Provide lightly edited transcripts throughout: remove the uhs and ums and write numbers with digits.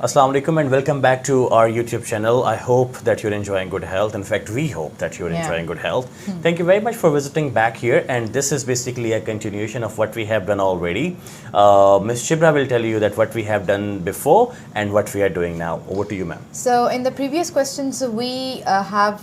Assalamu alaikum and welcome back to our YouTube channel. I hope that you're enjoying good health. In fact, we hope that you're enjoying good health. Thank you very much for visiting back here, and this is basically a continuation of what we have done already. Ms. Chibra will tell you that what we have done before and what we are doing now. Over to you, ma'am. So in the previous questions, we have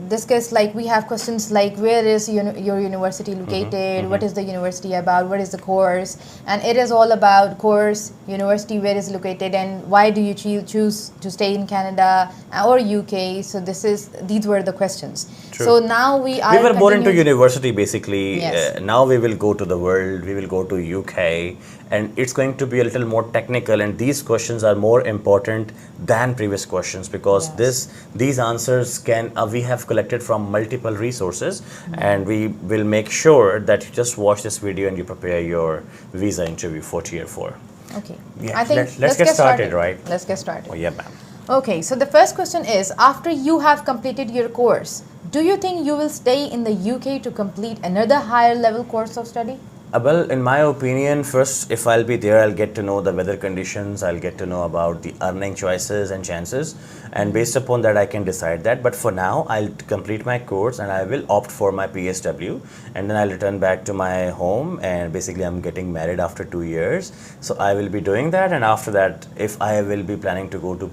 discussed, like, we have questions like where is your university located, what is the university about, what is the course, and it is all about course, university, where is located, and why do you choose to stay in Canada or UK. So these were the questions. True. So now we were born into university basically. Yes. Now we will go to the world, we will go to UK, and it's going to be a little more technical, and these questions are more important than previous questions because these answers we have collected from multiple resources, and we will make sure that you just watch this video and you prepare your visa interview for Tier 4. Okay. Yeah, I think let's get started, right? Let's get started. Oh, yeah, ma'am. Okay, so the first question is, after you have completed your course, do you think you will stay in the UK to complete another higher level course of study? Well, in my opinion, first, if I'll be there, I'll get to know the weather conditions, I'll get to know about the earning choices and chances, and based upon that, I can decide that. But for now, I'll complete my course and I will opt for my PSW, and then I'll return back to my home, and basically I'm getting married after 2 years. So I will be doing that, and after that, if I will be planning to go to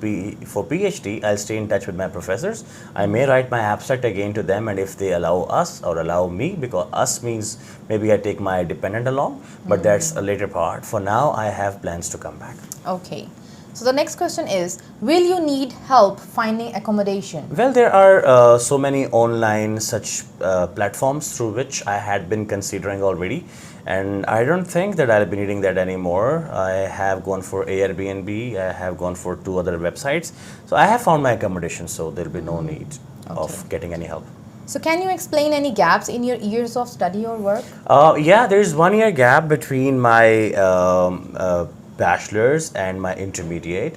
for PhD, I'll stay in touch with my professors. I may write my abstract again to them, and if they allow us or allow me, because us means maybe I take my dependent along, but that's a later part. For now, I have plans to come back. Okay. So the next question is, will you need help finding accommodation? Well, there are so many online such platforms through which I had been considering already, and I don't think that I'll be needing that anymore. I have gone for Airbnb, I have gone for 2 other websites, so I have found my accommodation, so there'll be no need of getting any help. So can you explain any gaps in your years of study or work? Yeah, there's 1 year gap between my bachelor's and my intermediate.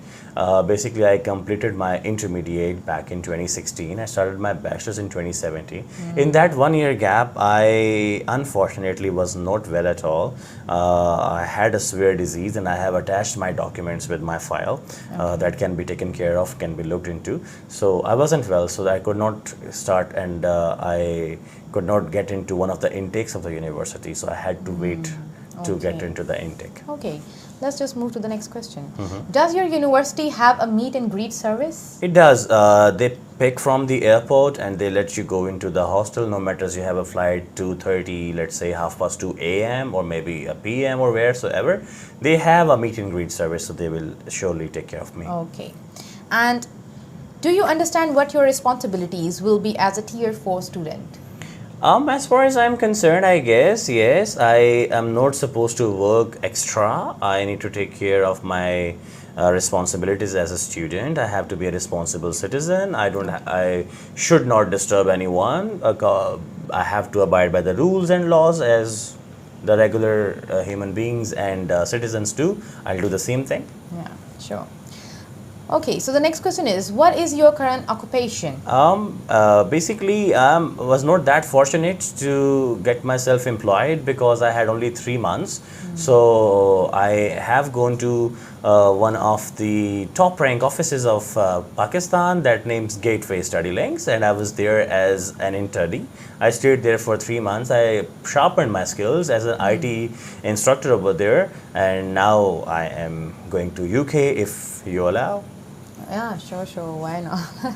Basically, I completed my intermediate back in 2016. I started my bachelor's in 2017. In that 1 year gap, I unfortunately was not well at all. I had a severe disease, and I have attached my documents with my file that can be taken care of, can be looked into. So I wasn't well, so I could not start, and I could not get into one of the intakes of the university. So I had to wait to get into the intake. Okay. Let's just move to the next question. Does your university have a meet and greet service? It does. They pick from the airport and they let you go into the hostel, no matter if you have a flight 2:30, let's say 2:30 a.m. or maybe a p.m. or wheresoever. They have a meet and greet service, so they will surely take care of me. Okay. And do you understand what your responsibilities will be as a Tier 4 student? As far as I'm concerned, I guess, yes, I am not supposed to work extra. I need to take care of my responsibilities as a student. I have to be a responsible citizen. I should not disturb anyone. I have to abide by the rules and laws as the regular human beings and citizens do. I'll do the same thing. Yeah, sure. Okay, so the next question is, what is your current occupation? Basically, I was not that fortunate to get myself employed because I had only 3 months. So I have gone to one of the top rank offices of Pakistan that names Gateway Study Links, and I was there as an internee. I stayed there for 3 months. I sharpened my skills as an IT instructor over there, and now I am going to UK if you allow. Yeah, sure, why not?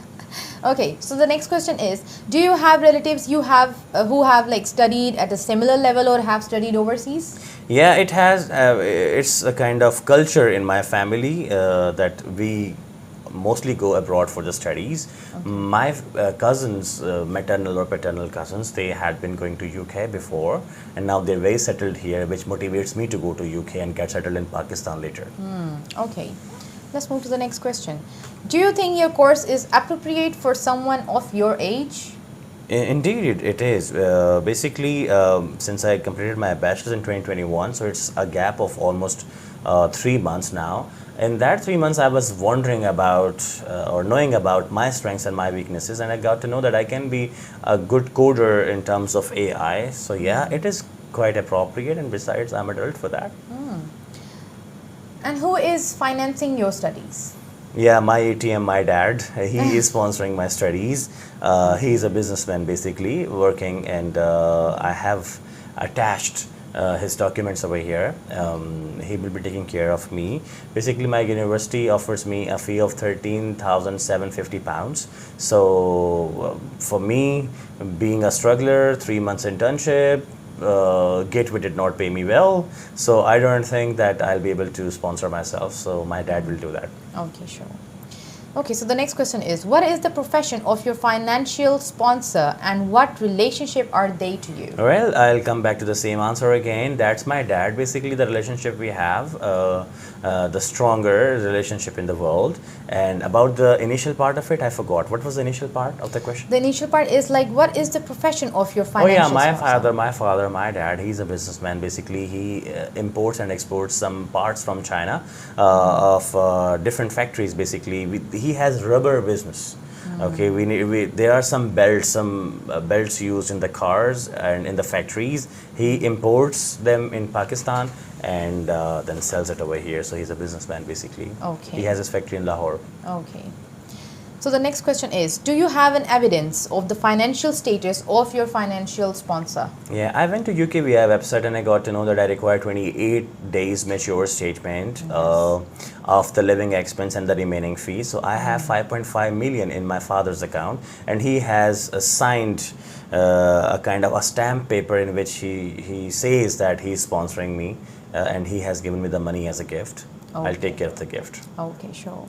Okay, so the next question is, do you have relatives who have like studied at a similar level or have studied overseas? Yeah, it has. It's a kind of culture in my family that we mostly go abroad for the studies. Okay. My cousins, maternal or paternal cousins, they had been going to UK before, and now they're very settled here, which motivates me to go to UK and get settled in Pakistan later. Okay. Let's move to the next question. Do you think your course is appropriate for someone of your age? Indeed, it is. Basically, since I completed my bachelor's in 2021, so it's a gap of almost 3 months now. In that 3 months, I was wondering about or knowing about my strengths and my weaknesses, and I got to know that I can be a good coder in terms of AI. So yeah, it is quite appropriate, and besides, I'm adult for that. And who is financing your studies? Yeah, my ATM, my dad, he is sponsoring my studies. He is a businessman basically working, and I have attached his documents over here. He will be taking care of me. Basically, my university offers me a fee of 13,750 pounds. So, for me, being a struggler, 3 months internship, Gateway did not pay me well, so I don't think that I'll be able to sponsor myself. So my dad will do that. Okay, sure. Okay, so the next question is, what is the profession of your financial sponsor and what relationship are they to you? Well, I'll come back to the same answer again. That's my dad. Basically, the relationship we have, the stronger relationship in the world. And about the initial part of it, I forgot. What was the initial part of the question? The initial part is like, what is the profession of your Oh financial yeah, my sponsor? father, my dad. He's a businessman. Basically, he imports and exports some parts from China of different factories. Basically, he has rubber business. Okay, there are some belts used in the cars and in the factories. He imports them in Pakistan and then sells it over here. So he's a businessman basically. Okay. He has his factory in Lahore. Okay. So the next question is, do you have an evidence of the financial status of your financial sponsor? Yeah, I went to UKVI website and I got to know that I require 28 days mature statement of the living expense and the remaining fee. So I have 5.5 million in my father's account, and he has signed a kind of a stamp paper in which he says that he's sponsoring me and he has given me the money as a gift. I'll take care of the gift. Okay, sure.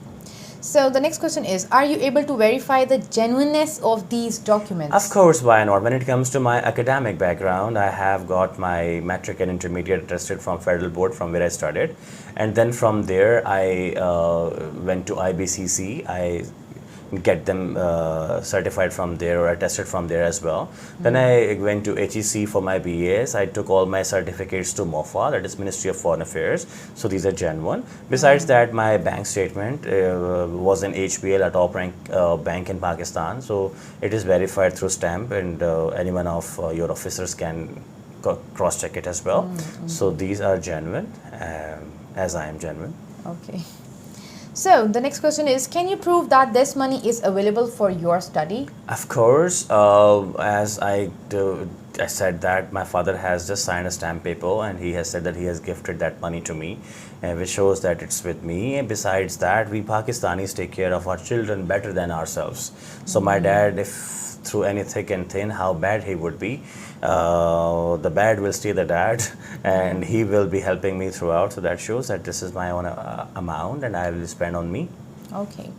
So the next question is, are you able to verify the genuineness of these documents? Of course, why not? When it comes to my academic background, I have got my matric and intermediate attested from Federal Board from where I studied. And then from there, I went to IBCC. I get them certified from there or attested from there as well. Then I went to HEC for my BAs. I took all my certificates to MOFA, that is Ministry of Foreign Affairs. So these are genuine. Besides that, my bank statement was an HBL, a top rank bank in Pakistan. So it is verified through stamp, and any one of your officers can cross check it as well. So these are genuine, as I am genuine. Okay. So the next question is, can you prove that this money is available for your study? Of course, as I said that my father has just signed a stamp paper and he has said that he has gifted that money to me, which shows that it's with me. And besides that, we Pakistanis take care of our children better than ourselves. So my dad, if through any thick and thin, how bad he would be, the bad will stay the dad, and he will be helping me throughout. So that shows that this is my own amount and I will spend on me. Okay.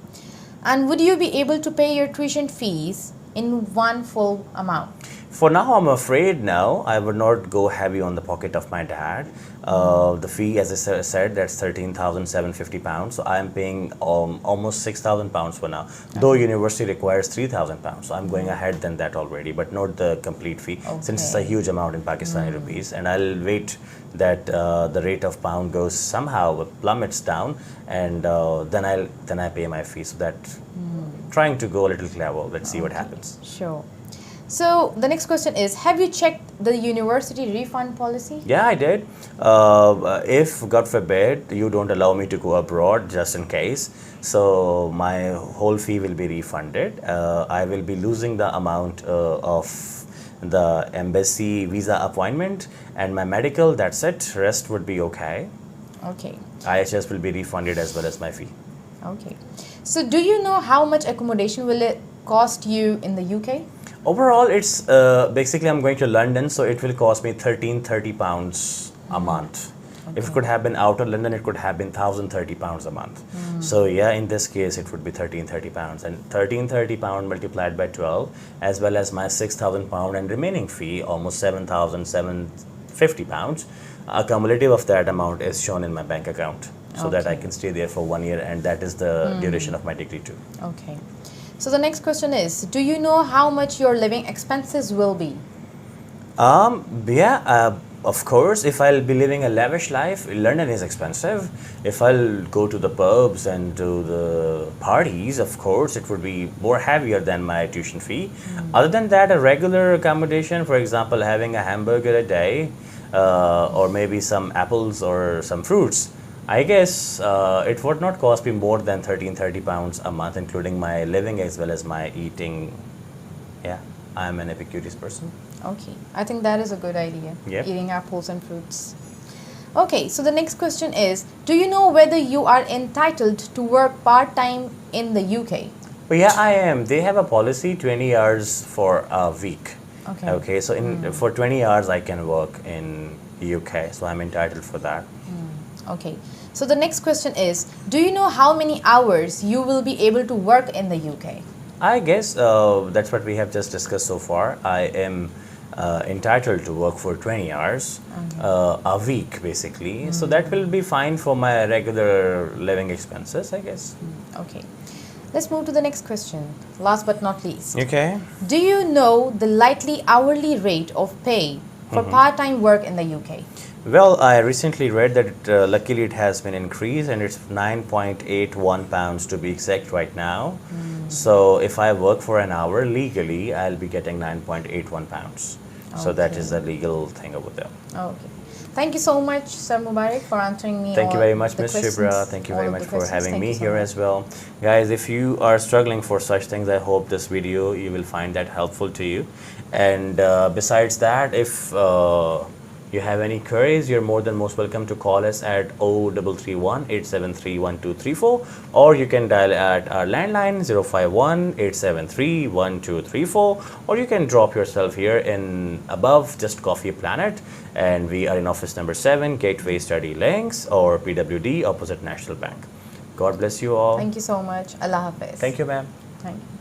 And would you be able to pay your tuition fees in one full amount? For now, I'm afraid no. I would not go heavy on the pocket of my dad. The fee, as I said, that's 13,750 pounds. So I'm paying almost 6,000 pounds for now. Though university requires 3,000 pounds, so I'm going ahead than that already, but not the complete fee, since it's a huge amount in Pakistani rupees. And I'll wait that the rate of pound goes somehow plummets down, and then I pay my fee. So that trying to go a little clever. Let's see what happens. Sure. So the next question is, have you checked the university refund policy? Yeah, I did. If, God forbid, you don't allow me to go abroad, just in case, so my whole fee will be refunded. I will be losing the amount of the embassy visa appointment and my medical, that's it. Rest would be okay. Okay. IHS will be refunded as well as my fee. Okay. So do you know how much accommodation will it cost you in the UK? Overall, it's basically I'm going to London, so it will cost me 1330 pounds a month. If it could have been out of London, it could have been 1,030 pounds a month. So yeah, in this case, it would be 1330 pounds, and 1330 pound multiplied by 12, as well as my 6,000 pound and remaining fee, almost 7,750 pounds. A cumulative of that amount is shown in my bank account, so that I can stay there for 1 year, and that is the duration of my degree too. Okay. So the next question is, do you know how much your living expenses will be? Of course, if I'll be living a lavish life, London is expensive. If I'll go to the pubs and to the parties, of course, it would be more heavier than my tuition fee. Other than that, a regular accommodation, for example, having a hamburger a day, or maybe some apples or some fruits, I guess it would not cost me more than 30 pounds a month, including my living as well as my eating. Yeah, I'm an Epicurus person. Okay, I think that is a good idea. Yep. Eating apples and fruits. Okay, so the next question is, do you know whether you are entitled to work part-time in the UK? But yeah, I am. They have a policy 20 hours for a week. Okay. Okay, so for 20 hours I can work in UK, so I'm entitled for that. Okay, so the next question is, do you know how many hours you will be able to work in the UK? I guess that's what we have just discussed so far. I am entitled to work for 20 hours a week, basically. So that will be fine for my regular living expenses, I guess. Okay, let's move to the next question. Last but not least. Okay. Do you know the likely hourly rate of pay for part-time work in the UK? Well, I recently read that luckily it has been increased and it's 9.81 pounds to be exact right now. So if I work for an hour legally, I'll be getting 9.81 pounds. So that is the legal thing over there. Okay. Thank you so much, Sir Mubarak, for answering me. Thank you all very much, the Ms. questions, Shibra. Thank you all very of much the for questions. having Thank me you so here much. as well. Guys, if you are struggling for such things, I hope this video, you will find that helpful to you. And besides that, if you have any queries, you're more than most welcome to call us at 0331 873 1234, or you can dial at our landline 051 873 1234, or you can drop yourself here in above Just Coffee Planet, and we are in office number 7, Gateway Study Links, or PWD, opposite National Bank. God bless you all. Thank you so much. Allah Hafiz. Thank you, ma'am. Thank you.